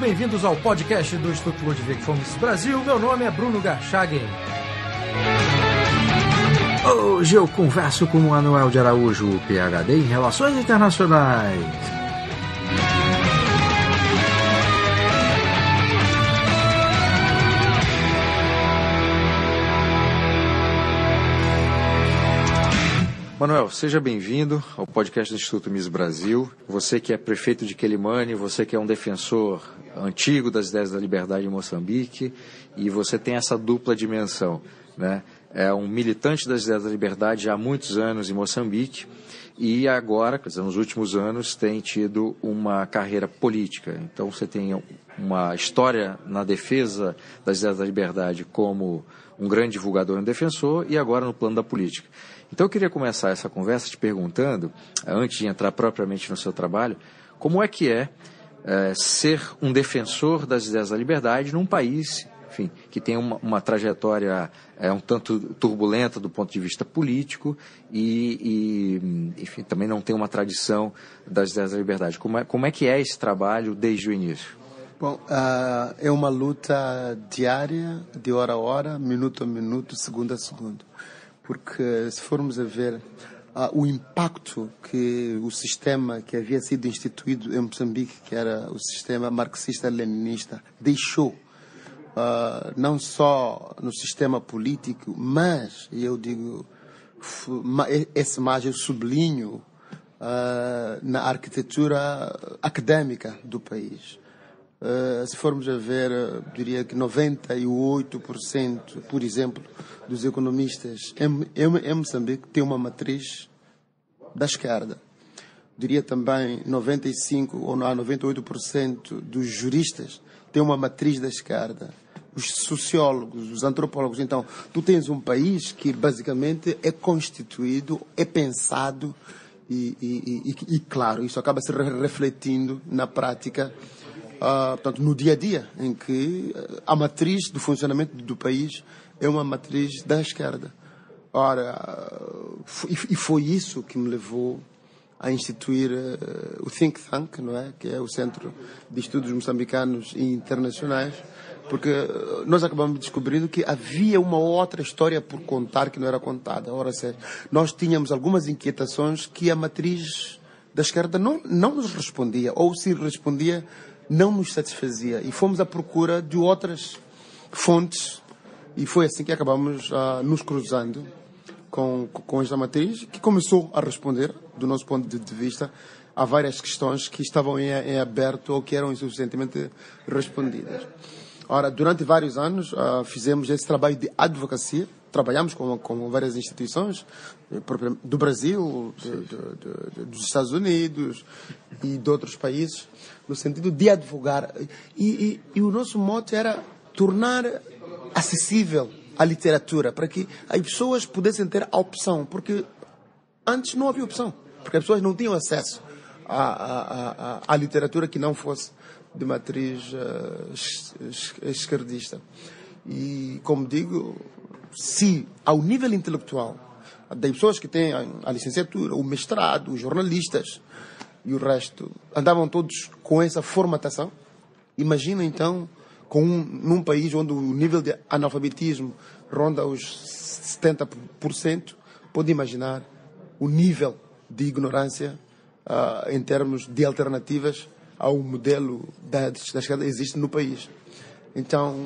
bem-vindos ao podcast do Instituto Ludwig von Mises Brasil. Meu nome é Bruno Garchagen. Hoje eu converso com o Manuel de Araújo, PhD em Relações Internacionais. Manuel, seja bem-vindo ao podcast do Instituto Mises Brasil. Você que é prefeito de Quelimane, você que é um defensor antigo das ideias da liberdade em Moçambique, e você tem essa dupla dimensão, né? É um militante das ideias da liberdade já há muitos anos em Moçambique e agora, quer dizer, nos últimos anos, tem tido uma carreira política. Então você tem uma história na defesa das ideias da liberdade como um grande divulgador e um defensor, e agora no plano da política. Então eu queria começar essa conversa te perguntando, antes de entrar propriamente no seu trabalho, como é que ser um defensor das ideias da liberdade num país, enfim, que tem uma trajetória um tanto turbulenta do ponto de vista político enfim, também não tem uma tradição das ideias da liberdade. Como é que é esse trabalho desde o início? Bom, é uma luta diária, de hora a hora, minuto a minuto, segundo a segundo. Porque se formos a ver o impacto que o sistema que havia sido instituído em Moçambique, que era o sistema marxista-leninista, deixou, não só no sistema político, mas, eu digo, esse mais eu sublinho, na arquitetura académica do país. Se formos a ver, diria que 98%, por exemplo, dos economistas em Moçambique tem uma matriz da esquerda. Diria também 95% ou 98% dos juristas tem uma matriz da esquerda. Os sociólogos, os antropólogos. Então, tu tens um país que basicamente é constituído, é pensado e claro, isso acaba se refletindo na prática. Portanto, no dia a dia, em que a matriz do funcionamento do país é uma matriz da esquerda. Ora, e foi isso que me levou a instituir o Think Tank, não é? Que é o Centro de Estudos Moçambicanos e Internacionais, porque nós acabamos descobrindo que havia uma outra história por contar que não era contada. Ora, nós tínhamos algumas inquietações que a matriz da esquerda não nos respondia, ou se respondia, não nos satisfazia, e fomos à procura de outras fontes, e foi assim que acabamos nos cruzando com esta matriz, que começou a responder, do nosso ponto de vista, a várias questões que estavam em aberto ou que eram insuficientemente respondidas. Ora, durante vários anos fizemos esse trabalho de advocacia, trabalhamos com várias instituições do Brasil, dos Estados Unidos e de outros países, no sentido de advogar. E o nosso mote era tornar acessível a literatura, para que as pessoas pudessem ter a opção, porque antes não havia opção, porque as pessoas não tinham acesso à literatura que não fosse de matriz esquerdista. E, como digo, se ao nível intelectual das pessoas que têm a licenciatura, o mestrado, os jornalistas e o resto andavam todos com essa formatação, imagina então num país onde o nível de analfabetismo ronda os 70%, pode imaginar o nível de ignorância em termos de alternativas ao modelo da esquerda existe no país. Então,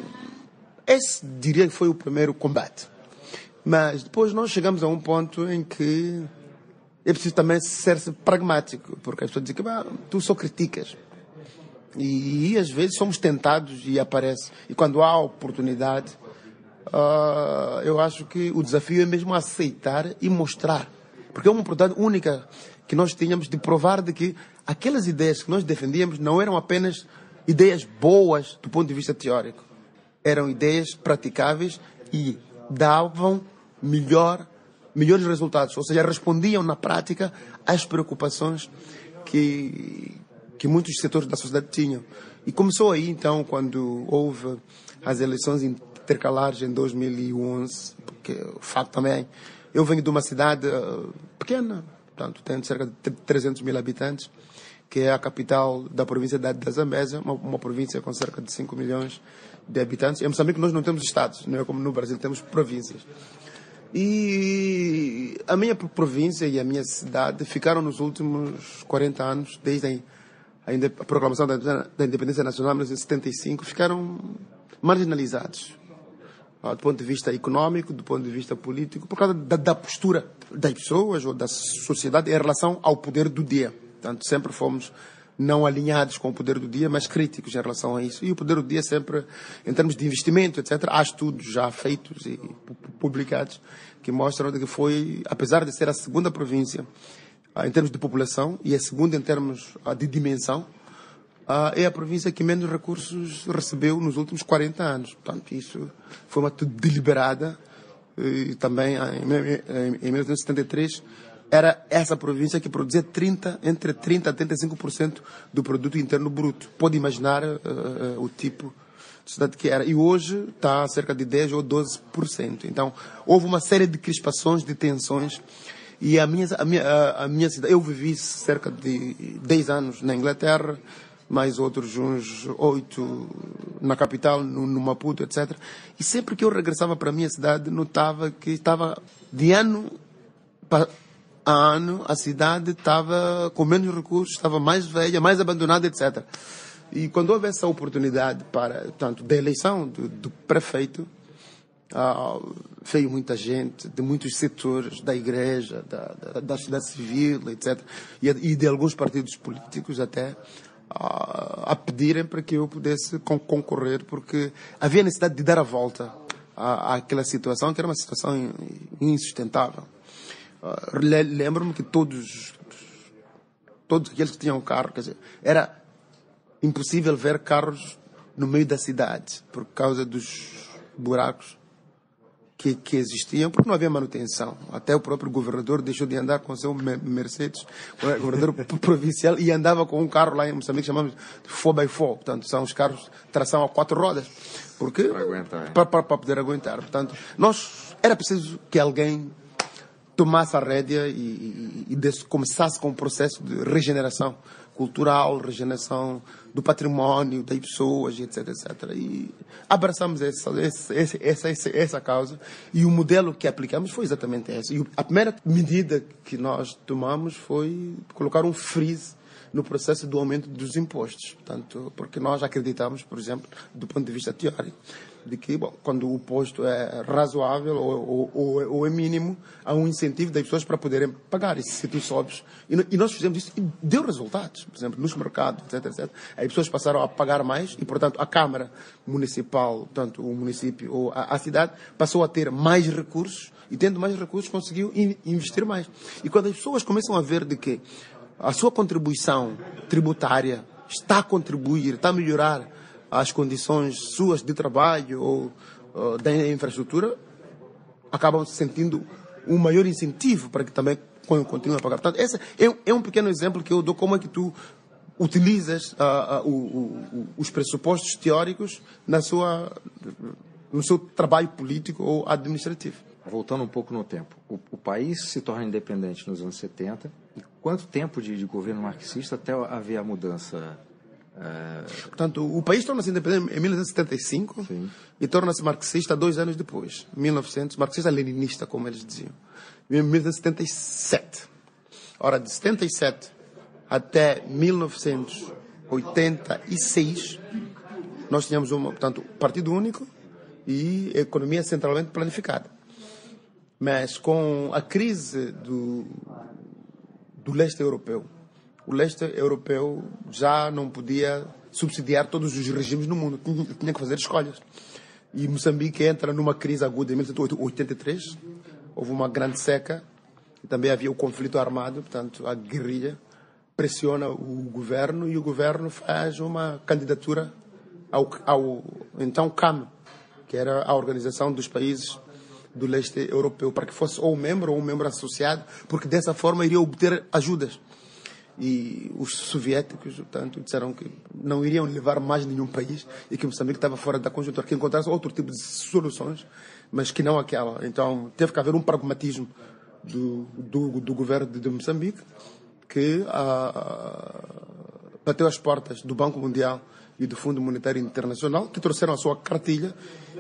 esse diria que foi o primeiro combate. Mas depois nós chegamos a um ponto em que é preciso também ser pragmático, porque as pessoas dizem que tu só criticas. E às vezes somos tentados e aparece. E quando há oportunidade, eu acho que o desafio é mesmo aceitar e mostrar. Porque é uma oportunidade única que nós tínhamos de provar de que aquelas ideias que nós defendíamos não eram apenas ideias boas do ponto de vista teórico. Eram ideias praticáveis e davam melhores resultados. Ou seja, respondiam na prática às preocupações que muitos setores da sociedade tinham. E começou aí, então, quando houve as eleições intercalares em 2011, porque o fato também, eu venho de uma cidade pequena, portanto, tem cerca de 300 mil habitantes, que é a capital da província da Zambésia, uma província com cerca de 5 milhões de habitantes. Em Moçambique nós não temos estados, não é como no Brasil, temos províncias. E a minha província e a minha cidade ficaram nos últimos 40 anos, desde a proclamação da independência nacional em 1975, ficaram marginalizados. Do ponto de vista econômico, do ponto de vista político, por causa da postura das pessoas ou da sociedade em relação ao poder do dia. Portanto, sempre fomos não alinhados com o poder do dia, mas críticos em relação a isso. E o poder do dia sempre, em termos de investimento, etc., há estudos já feitos e publicados que mostram que foi, apesar de ser a segunda província em termos de população e a segunda em termos de dimensão, é a província que menos recursos recebeu nos últimos 40 anos. Portanto, isso foi uma atitude deliberada. E também, em 1973, era essa província que produzia entre 30% a 35% do produto interno bruto. Pode imaginar o tipo de cidade que era. E hoje está a cerca de 10% ou 12%. Então, houve uma série de crispações, de tensões. E a minha cidade, eu vivi cerca de 10 anos na Inglaterra, mais outros uns 8 na capital, no Maputo, etc. E sempre que eu regressava para a minha cidade, notava que estava, de ano a ano, a cidade estava com menos recursos, estava mais velha, mais abandonada, etc. E quando houve essa oportunidade da eleição do prefeito, veio muita gente de muitos setores, da igreja, da sociedade civil, etc. E de alguns partidos políticos até, a pedirem para que eu pudesse concorrer, porque havia necessidade de dar a volta àquela situação, que era uma situação insustentável. Lembro-me que todos aqueles que tinham carro, quer dizer, era impossível ver carros no meio da cidade, por causa dos buracos que existiam, porque não havia manutenção. Até o próprio governador deixou de andar com o seu Mercedes, o governador provincial, e andava com um carro lá em Moçambique que chamamos de 4x4. Portanto, são os carros de tração a 4 rodas. Porque, para poder aguentar. Portanto, era preciso que alguém tomasse a rédea e começasse com um processo de regeneração cultural, regeneração do património, das pessoas, etc, etc. E abraçamos essa causa, e o modelo que aplicamos foi exatamente esse. E a primeira medida que nós tomamos foi colocar um freeze no processo do aumento dos impostos. Portanto, porque nós acreditamos, por exemplo, do ponto de vista teórico, de que, quando o imposto é razoável ou é mínimo, há um incentivo das pessoas para poderem pagar. E se tu sobes, e nós fizemos isso e deu resultados. Por exemplo, nos mercados, etc, etc. As pessoas passaram a pagar mais e, portanto, a Câmara Municipal, tanto o município ou a cidade, passou a ter mais recursos, e tendo mais recursos conseguiu investir mais. E quando as pessoas começam a ver de que a sua contribuição tributária está a contribuir, está a melhorar as condições suas de trabalho ou da infraestrutura, acabam sentindo um maior incentivo para que também continuem a pagar. Portanto, esse é um pequeno exemplo que eu dou, como é que tu utilizas os pressupostos teóricos no seu trabalho político ou administrativo. Voltando um pouco no tempo, o país se torna independente nos anos 70. E quanto tempo de governo marxista até haver a mudança? Portanto, o país torna-se independente em 1975. Sim. E torna-se marxista 2 anos depois, 1900, marxista-leninista, como eles diziam, em 1977. Ora, de 77 até 1986, nós tínhamos partido único e economia centralmente planificada. Mas com a crise do leste europeu, o leste europeu já não podia subsidiar todos os regimes no mundo, tinha que fazer escolhas. E Moçambique entra numa crise aguda em 1983, houve uma grande seca, e também havia o conflito armado, portanto a guerrilha pressiona o governo, e o governo faz uma candidatura ao então CAM, que era a Organização dos Países do Leste Europeu, para que fosse ou um membro associado, porque dessa forma iria obter ajudas. E os soviéticos, portanto, disseram que não iriam levar mais nenhum país e que Moçambique estava fora da conjuntura, que encontrasse outro tipo de soluções, mas que não aquela. Então, teve que haver um pragmatismo do governo de Moçambique, que bateu as portas do Banco Mundial e do Fundo Monetário Internacional, que trouxeram a sua cartilha,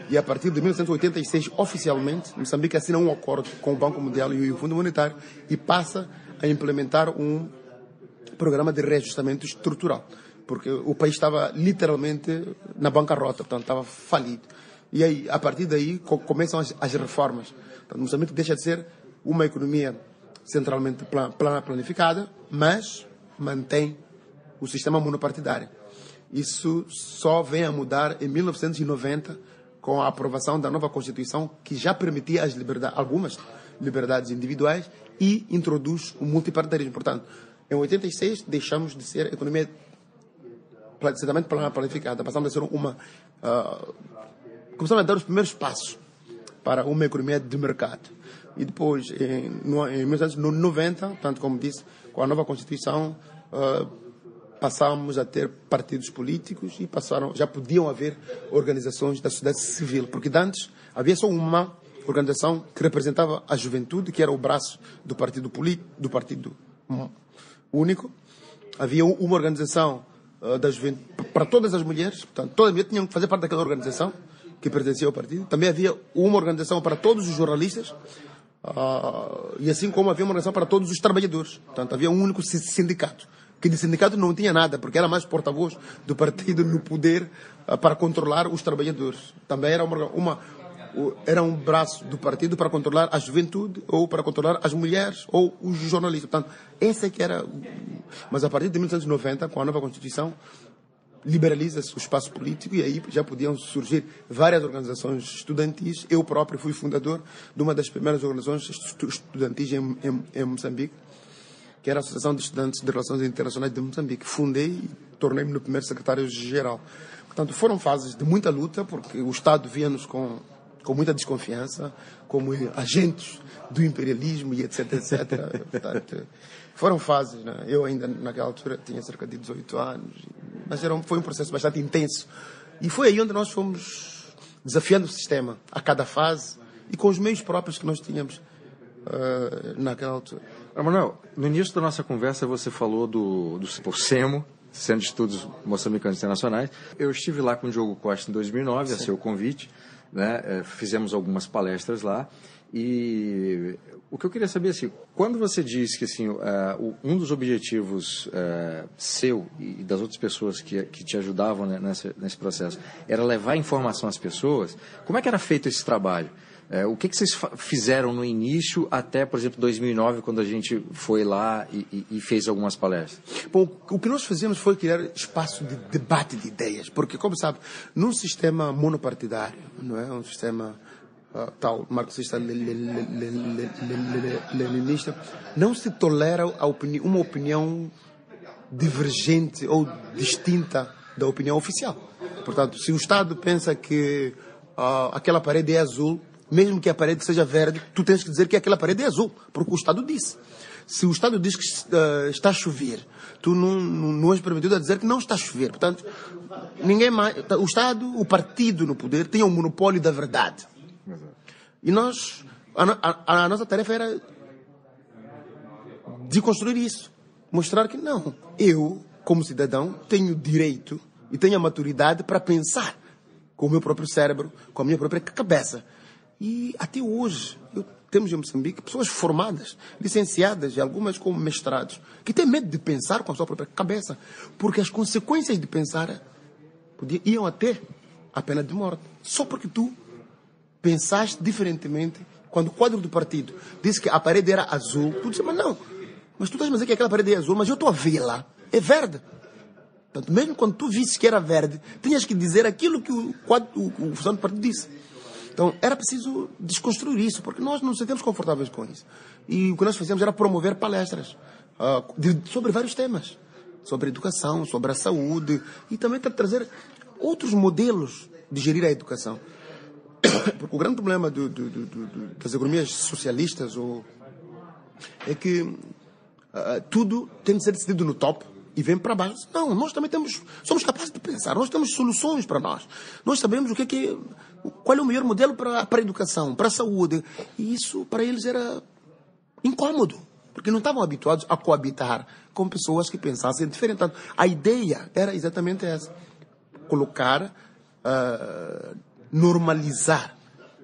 e a partir de 1986, oficialmente, Moçambique assina um acordo com o Banco Mundial e o Fundo Monetário e passa a implementar um programa de reajustamento estrutural, porque o país estava literalmente na bancarrota, portanto estava falido. E aí, a partir daí, começam as reformas. Então, Moçambique deixa de ser uma economia centralmente planificada, mas mantém o sistema monopartidário. Isso só vem a mudar em 1990, com a aprovação da nova Constituição, que já permitia algumas liberdades individuais e introduz o multipartidarismo. Portanto, em 86, deixamos de ser economia centralmente planificada, passamos a ser começamos a dar os primeiros passos para uma economia de mercado. E depois, em 1990, tanto como disse, com a nova Constituição, passamos a ter partidos políticos e já podiam haver organizações da sociedade civil, porque antes havia só uma organização que representava a juventude, que era o braço do partido único. Havia uma organização da juventude para todas as mulheres, portanto, todas as mulheres tinham que fazer parte daquela organização que pertencia ao partido. Também havia uma organização para todos os jornalistas, e assim como havia uma organização para todos os trabalhadores. Portanto, havia um único sindicato, que de sindicato não tinha nada, porque era mais porta-voz do partido no poder para controlar os trabalhadores. Também era um braço do partido para controlar a juventude, ou para controlar as mulheres, ou os jornalistas. Portanto, esse é que era... Mas a partir de 1990, com a nova Constituição, liberaliza-se o espaço político, e aí já podiam surgir várias organizações estudantis. Eu próprio fui fundador de uma das primeiras organizações estudantis em Moçambique, que era a Associação de Estudantes de Relações Internacionais de Moçambique. Fundei e tornei-me no primeiro secretário-geral. Portanto, foram fases de muita luta, porque o Estado via-nos com muita desconfiança, como agentes do imperialismo e etc, etc. Portanto, foram fases, né? Eu ainda naquela altura tinha cerca de 18 anos, mas foi um processo bastante intenso. E foi aí onde nós fomos desafiando o sistema, a cada fase, e com os meios próprios que nós tínhamos naquela altura. Manuel, no início da nossa conversa você falou do SEMO, Centro de Estudos Moçambicanos Internacionais. Eu estive lá com o Diogo Costa em 2009, a seu convite, né? Fizemos algumas palestras lá, e o que eu queria saber, assim, quando você diz que assim, um dos objetivos seu e das outras pessoas que te ajudavam, né, nesse processo era levar informação às pessoas, como é que era feito esse trabalho? O que vocês fizeram no início até, por exemplo, 2009, quando a gente foi lá e fez algumas palestras? Bom, o que nós fizemos foi criar espaço de debate de ideias, porque, como sabe, num sistema monopartidário, não é? Um sistema tal marxista leninista, não se tolera uma opinião divergente ou distinta da opinião oficial. Portanto, se o Estado pensa que aquela parede é azul, mesmo que a parede seja verde, tu tens que dizer que aquela parede é azul, porque o Estado disse. Se o Estado diz que está a chover, tu não és permitido a dizer que não está a chover. Portanto, ninguém mais, o Estado, o partido no poder, tem um monopólio da verdade. E nós, a nossa tarefa era de construir isso. Mostrar que não. Eu, como cidadão, tenho direito e tenho a maturidade para pensar com o meu próprio cérebro, com a minha própria cabeça. E até hoje, temos em Moçambique pessoas formadas, licenciadas, e algumas com mestrados, que têm medo de pensar com a sua própria cabeça, porque as consequências de pensar iam até a pena de morte. Só porque tu pensaste diferentemente, quando o quadro do partido disse que a parede era azul, tu disse, mas não, mas tu estás a dizer que aquela parede é azul, mas eu estou a vê-la, é verde. Portanto, mesmo quando tu visse que era verde, tinhas que dizer aquilo que o funcionário do partido disse. Então, era preciso desconstruir isso, porque nós não nos sentimos confortáveis com isso. E o que nós fizemos era promover palestras sobre vários temas. Sobre a educação, sobre a saúde, e também trazer outros modelos de gerir a educação. Porque o grande problema das economias socialistas é que tudo tem de ser decidido no topo e vem para baixo. Não, nós também somos capazes de pensar, nós temos soluções para nós. Nós sabemos qual é o melhor modelo para a educação, para a saúde. E isso, para eles, era incômodo. porque não estavam habituados a coabitar com pessoas que pensassem diferente. Então, a ideia era exatamente essa: colocar, normalizar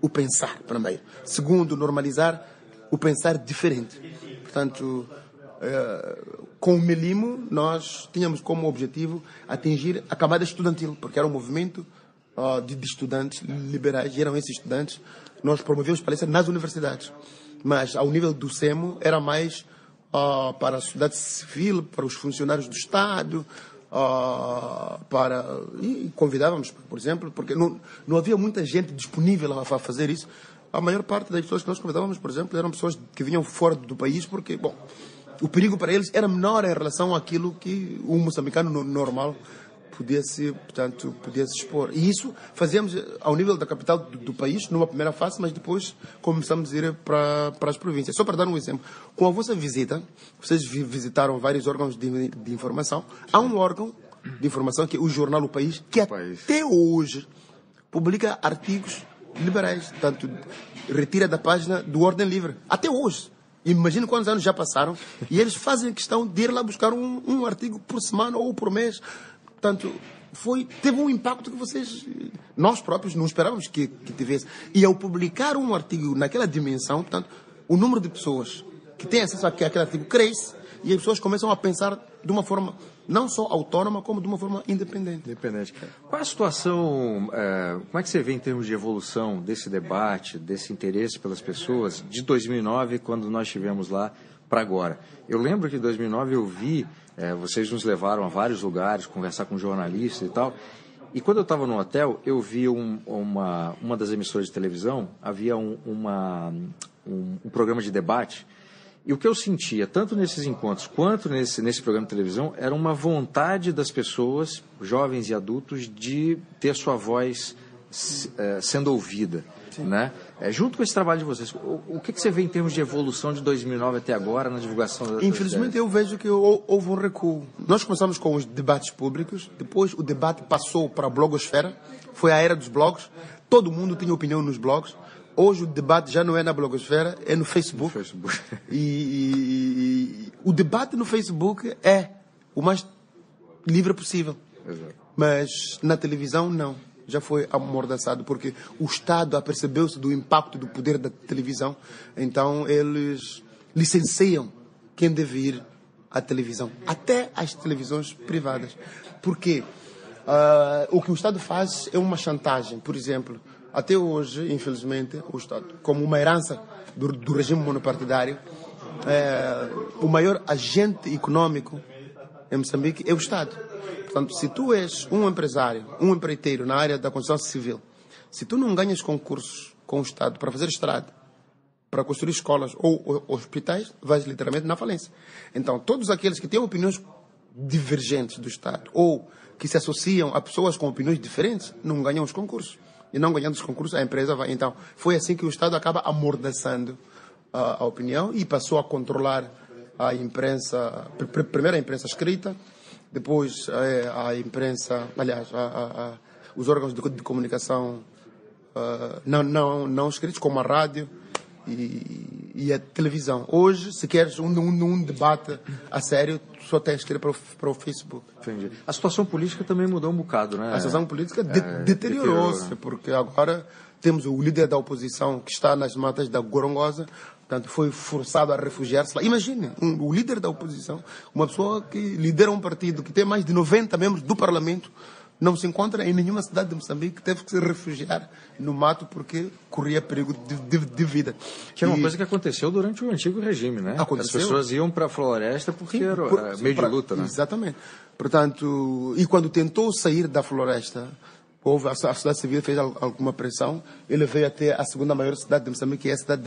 o pensar, primeiro. Segundo, normalizar o pensar diferente. Portanto, com o Melimo, nós tínhamos como objetivo atingir a camada estudantil, porque era um movimento de estudantes liberais, e eram esses estudantes. Nós promovemos palestras nas universidades, mas ao nível do SEMO era mais para a sociedade civil, para os funcionários do Estado, e convidávamos, por exemplo, porque não havia muita gente disponível a fazer isso. A maior parte das pessoas que nós convidávamos, por exemplo, eram pessoas que vinham fora do país, porque, bom, o perigo para eles era menor em relação àquilo que um moçambicano normal podia se expor. E isso fazíamos ao nível da capital do país, numa primeira fase, mas depois começamos a ir para as províncias. Só para dar um exemplo, com a vossa visita, vocês visitaram vários órgãos de informação. Há um órgão de informação, que é o jornal O País, que até hoje publica artigos liberais, tanto retira da página do Ordem Livre, até hoje. Imagina quantos anos já passaram, e eles fazem questão de ir lá buscar um artigo por semana ou por mês. Portanto, teve um impacto que nós próprios não esperávamos que tivesse. E ao publicar um artigo naquela dimensão, portanto, o número de pessoas que têm acesso àquele artigo cresce, e as pessoas começam a pensar de uma forma não só autônoma, como de uma forma independente. Qual é a situação, como é que você vê em termos de evolução desse debate, desse interesse pelas pessoas, de 2009, quando nós estivemos lá, para agora? Eu lembro que em 2009 eu vi, vocês nos levaram a vários lugares, conversar com jornalistas e tal, e quando eu estava no hotel, eu vi uma das emissoras de televisão, havia um programa de debate. E o que eu sentia, tanto nesses encontros quanto nesse programa de televisão, era uma vontade das pessoas, jovens e adultos, de ter sua voz sendo ouvida. Né? Junto com esse trabalho de vocês, o que você vê em termos de evolução de 2009 até agora na divulgação das Infelizmente, eu vejo que houve um recuo. Nós começamos com os debates públicos, depois o debate passou para a blogosfera, foi a era dos blogs, todo mundo tinha opinião nos blogs. Hoje o debate já não é na blogosfera, é no Facebook. E o debate no Facebook é o mais livre possível. Exato. Mas na televisão, não. Já foi amordaçado, porque o Estado apercebeu-se do impacto do poder da televisão. Então eles licenciam quem deve ir à televisão. Até as televisões privadas. Porque o que o Estado faz é uma chantagem. Por exemplo, até hoje, infelizmente, o Estado, como uma herança do regime monopartidário, o maior agente econômico em Moçambique é o Estado. Portanto, se tu és um empresário, um empreiteiro na área da construção civil, se tu não ganhas concursos com o Estado para fazer estrada, para construir escolas ou hospitais, vais literalmente na falência. Então, todos aqueles que têm opiniões divergentes do Estado ou que se associam a pessoas com opiniões diferentes, não ganham os concursos. E não ganhando os concursos, a empresa vai. Então, foi assim que o Estado acaba amordaçando a opinião e passou a controlar a imprensa, primeiro a imprensa escrita, depois a imprensa, aliás, os órgãos de comunicação não escritos, como a rádio e a televisão. Hoje, se queres um debate a sério, só tens que ir para o Facebook. Entendi. A situação política também mudou um bocado, né? A situação política deteriorou-se, porque agora temos o líder da oposição que está nas matas da Gorongosa, portanto foi forçado a refugiar-se lá. Imagine, o líder da oposição, uma pessoa que lidera um partido que tem mais de 90 membros do Parlamento, não se encontra em nenhuma cidade de Moçambique, teve que se refugiar no mato porque corria perigo de vida. Que era uma coisa que aconteceu durante o antigo regime, né? Aconteceu. As pessoas iam para a floresta porque era meio de luta, né? Exatamente. Portanto, e quando tentou sair da floresta, a sociedade civil fez alguma pressão, ele veio até a segunda maior cidade de Moçambique, que é a cidade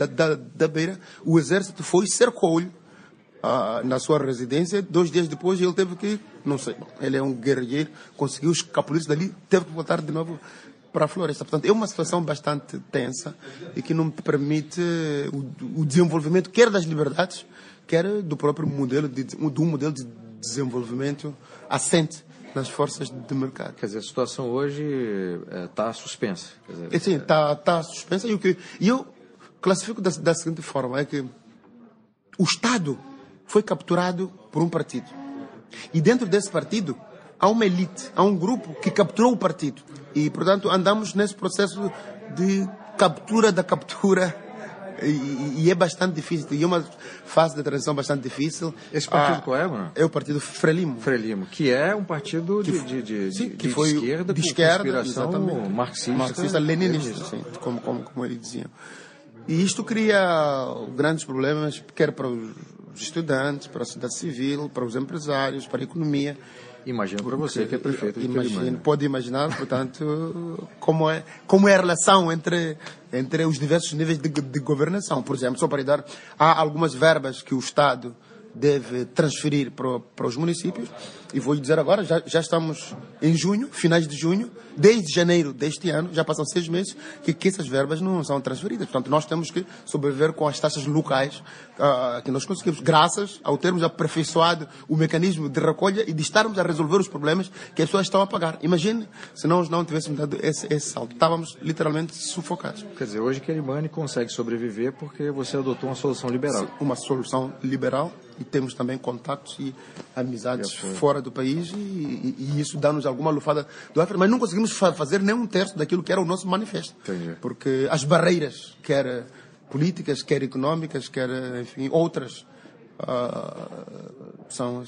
da Beira. O exército foi, cercou-lhe na sua residência. 2 dias depois ele teve que, não sei, ele é um guerrilheiro, conseguiu escapulir-se dali, teve que voltar de novo para a floresta. Portanto, é uma situação bastante tensa e que não permite o desenvolvimento, quer das liberdades, quer do próprio modelo de desenvolvimento assente nas forças de mercado. Quer dizer, a situação hoje está suspensa. Sim, está suspensa. E eu classifico da seguinte forma, é que o Estado foi capturado por um partido. E dentro desse partido há uma elite, há um grupo que capturou o partido. E, portanto, andamos nesse processo de captura da captura. E é bastante difícil. E é uma fase de transição bastante difícil. Esse partido qual é, mano? É o partido Frelimo. Frelimo, que é um partido de esquerda, de esquerda, com inspiração marxista-leninista, sim, como eles diziam. E isto cria grandes problemas, quer para os estudantes, para a sociedade civil, para os empresários, para a economia. Imagino para você que é prefeito de Quelimane. Pode imaginar, portanto, como é a relação entre os diversos níveis de governação. Por exemplo, só para dar, há algumas verbas que o Estado deve transferir para os municípios. E vou lhe dizer agora, já estamos em junho, finais de junho, desde janeiro deste ano, já passam 6 meses, que essas verbas não são transferidas. Portanto, nós temos que sobreviver com as taxas locais que nós conseguimos, graças ao termos aperfeiçoado o mecanismo de recolha e de estarmos a resolver os problemas que as pessoas estão a pagar. Imagine se nós não tivéssemos dado esse salto. Estávamos literalmente sufocados. Quer dizer, hoje Quelimane consegue sobreviver porque você adotou uma solução liberal. Sim, uma solução liberal. E temos também contatos e amizades fora do país e isso dá-nos alguma lufada do ar, mas não conseguimos fazer nem um terço daquilo que era o nosso manifesto. Entendi. Porque as barreiras, quer políticas, quer económicas, quer, enfim, outras, são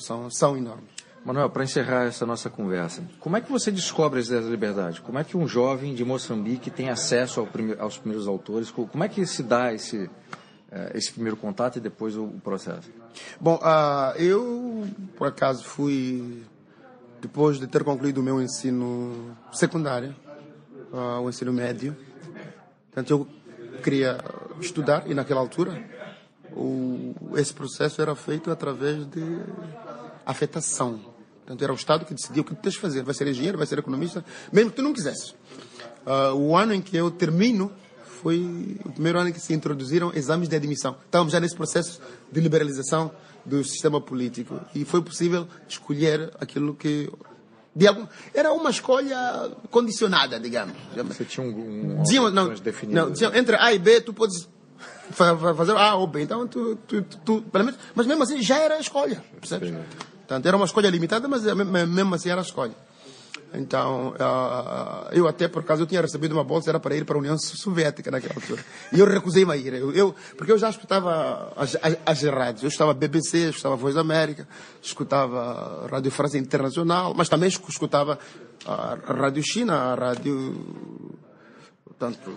enormes. Manuel, para encerrar essa nossa conversa, como é que você descobre as ideias da liberdade? Como é que um jovem de Moçambique tem acesso aos primeiros autores? Como é que se dá esse primeiro contato e depois o processo? Bom, eu, por acaso, fui, depois de ter concluído o meu ensino secundário, o ensino médio, portanto, eu queria estudar e, naquela altura, esse processo era feito através de afetação. Portanto, era o Estado que decidia o que tu tens de fazer. Vai ser engenheiro, vai ser economista, mesmo que tu não quisesse. O ano em que eu termino foi o primeiro ano em que se introduziram exames de admissão. Estávamos já nesse processo de liberalização do sistema político. E foi possível escolher aquilo que... Era uma escolha condicionada, digamos. Você tinha diziam, entre A e B, tu podes fazer A ou B. Então, pelo menos, mas mesmo assim, já era a escolha. Percebes? Portanto, era uma escolha limitada, mas mesmo assim era a escolha. Então, eu até, por acaso, eu tinha recebido uma bolsa, era para ir para a União Soviética naquela altura. E eu recusei-me a ir. Porque eu já escutava as rádios. Eu escutava BBC, eu escutava Voz da América, escutava Rádio França Internacional, mas também escutava a Rádio China, a Rádio... Portanto,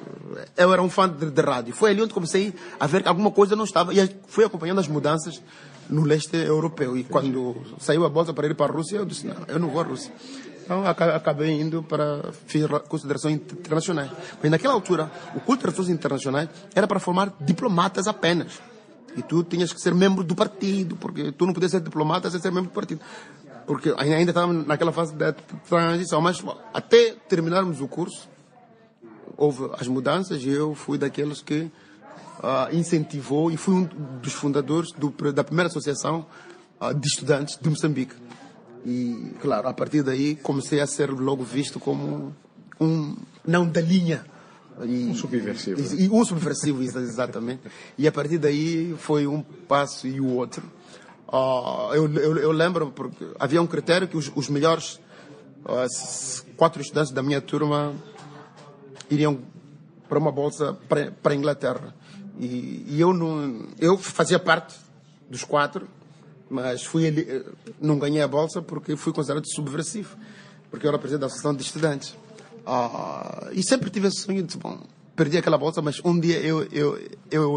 eu era um fã de rádio. Foi ali onde comecei a ver que alguma coisa não estava. E fui acompanhando as mudanças no leste europeu. E quando saiu a bolsa para ir para a Rússia, eu disse, não, eu não vou à Rússia. Então, acabei indo para curso de Relações Internacionais. Mas naquela altura, o curso de Relações Internacionais era para formar diplomatas apenas. E tu tinhas que ser membro do partido, porque tu não podias ser diplomata sem ser membro do partido. Porque ainda estávamos naquela fase da transição. Mas até terminarmos o curso, houve as mudanças e eu fui daqueles que incentivou e fui um dos fundadores da primeira associação de estudantes de Moçambique. E, claro, a partir daí comecei a ser logo visto como um não da linha. Um subversivo. Um subversivo, exatamente. E a partir daí foi um passo e o outro. Eu lembro, porque havia um critério que os melhores 4 estudantes da minha turma iriam para uma bolsa para a Inglaterra. E eu fazia parte dos 4, mas não ganhei a bolsa porque fui considerado subversivo, porque eu era presidente da Associação de Estudantes. E sempre tive esse sonho de, perdi aquela bolsa, mas um dia eu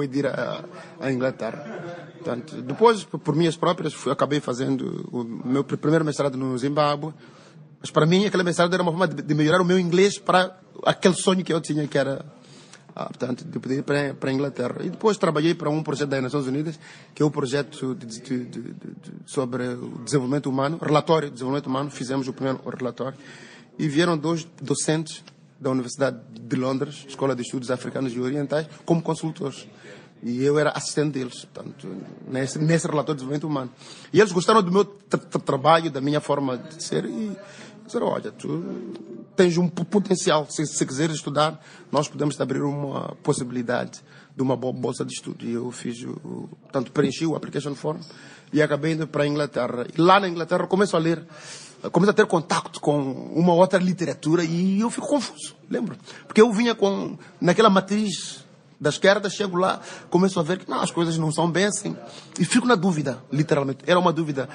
ia ir à Inglaterra. Portanto, depois, por minhas próprias, acabei fazendo o meu primeiro mestrado no Zimbábue. Mas para mim, aquele mestrado era uma forma de melhorar o meu inglês para aquele sonho que eu tinha, que era, portanto, de poder ir para a Inglaterra. E depois trabalhei para um projeto das Nações Unidas, que é o projeto sobre o desenvolvimento humano, relatório de desenvolvimento humano. Fizemos o primeiro relatório. E vieram 2 docentes da Universidade de Londres, Escola de Estudos Africanos e Orientais, como consultores. E eu era assistente deles, portanto, nesse relatório de desenvolvimento humano. E eles gostaram do meu trabalho, da minha forma de ser, e disseram, olha, tu tens um potencial. Se quiseres estudar, nós podemos te abrir uma possibilidade de uma boa bolsa de estudo. E eu fiz, portanto, preenchi o application form e acabei indo para a Inglaterra. E lá na Inglaterra começo a ler, começo a ter contato com uma outra literatura e eu fico confuso, lembro? Porque eu vinha naquela matriz da esquerda, chego lá, começo a ver que as coisas não são bem assim. E fico na dúvida, literalmente. Era uma dúvida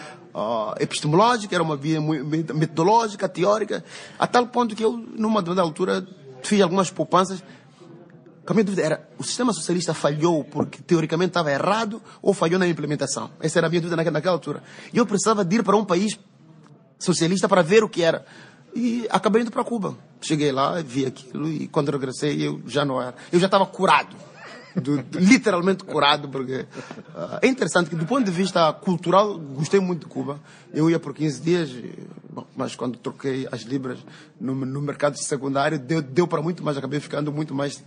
epistemológica, era uma via metodológica, teórica, a tal ponto que eu, numa dada altura, fiz algumas poupanças. A minha dúvida era, o sistema socialista falhou porque teoricamente estava errado ou falhou na implementação? Essa era a minha dúvida naquela altura. E eu precisava de ir para um país socialista para ver o que era. E acabei indo para Cuba. Cheguei lá, vi aquilo e quando regressei eu já não era. Eu já estava curado. Literalmente curado, porque é interessante que do ponto de vista cultural gostei muito de Cuba. Eu ia por 15 dias, mas quando troquei as libras no mercado secundário deu para muito mais, acabei ficando muito mais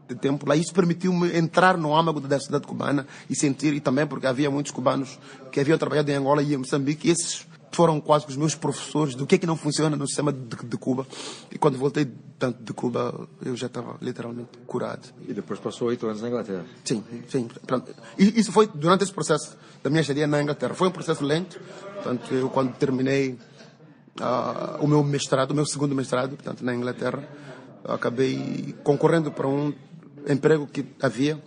de tempo lá. Isso permitiu-me entrar no âmago da sociedade cubana e sentir, e também porque havia muitos cubanos que haviam trabalhado em Angola e em Moçambique, e esses foram quase os meus professores do que é que não funciona no sistema de Cuba. E quando voltei tanto de Cuba, eu já estava literalmente curado. E depois passou 8 anos na Inglaterra. Sim. E isso foi durante esse processo da minha estadia na Inglaterra. Foi um processo lento. Portanto, eu quando terminei o meu mestrado, o meu segundo mestrado, portanto, na Inglaterra, acabei concorrendo para um emprego que havia,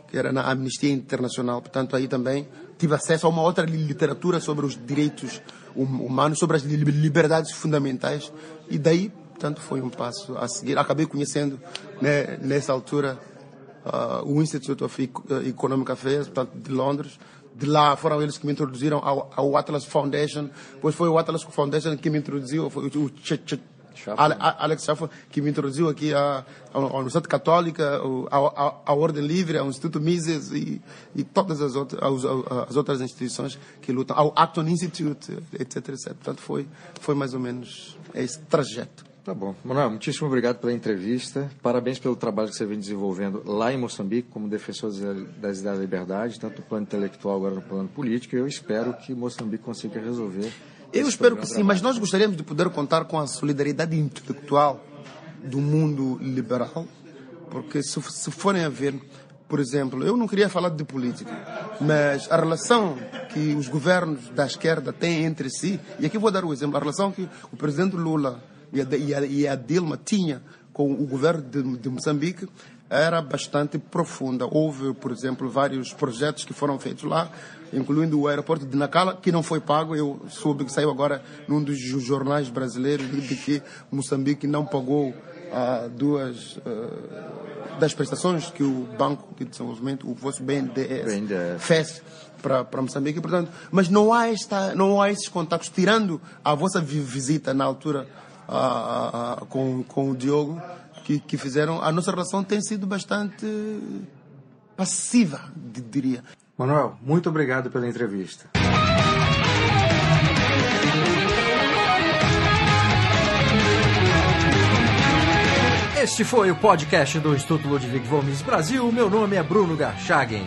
que era na Amnistia Internacional. Portanto, aí também tive acesso a uma outra literatura sobre os direitos humanos, sobre as liberdades fundamentais, e daí, portanto, foi um passo a seguir. Acabei conhecendo, né, nessa altura, o Institute of Economic Affairs, portanto, de Londres. De lá foram eles que me introduziram ao Atlas Foundation. Depois foi o Atlas Foundation que me introduziu, foi o Alex Schaffer, que me introduziu aqui à Universidade Católica, à Ordem Livre, ao Instituto Mises e todas as outras instituições que lutam, ao Acton Institute, etc. Portanto, foi mais ou menos esse trajeto. Tá bom. Manuel, muitíssimo obrigado pela entrevista. Parabéns pelo trabalho que você vem desenvolvendo lá em Moçambique, como defensor das ideias da liberdade, tanto no plano intelectual, agora no plano político. Eu espero que Moçambique consiga resolver. Eu espero que sim, mas nós gostaríamos de poder contar com a solidariedade intelectual do mundo liberal, porque se forem a ver, por exemplo, eu não queria falar de política, mas a relação que os governos da esquerda têm entre si, e aqui vou dar um exemplo, a relação que o presidente Lula e a Dilma tinha com o governo de Moçambique era bastante profunda. Houve, por exemplo, vários projetos que foram feitos lá, incluindo o aeroporto de Nacala, que não foi pago. Eu soube que saiu agora num dos jornais brasileiros de que Moçambique não pagou duas das prestações que o Banco de Desenvolvimento, o vosso BNDES, fez para Moçambique. Portanto, mas não há esses contactos, tirando a vossa visita na altura com o Diogo, que fizeram. A nossa relação tem sido bastante passiva, diria. Manuel, muito obrigado pela entrevista. Este foi o podcast do Instituto Ludwig von Mises Brasil. Meu nome é Bruno Garchagen.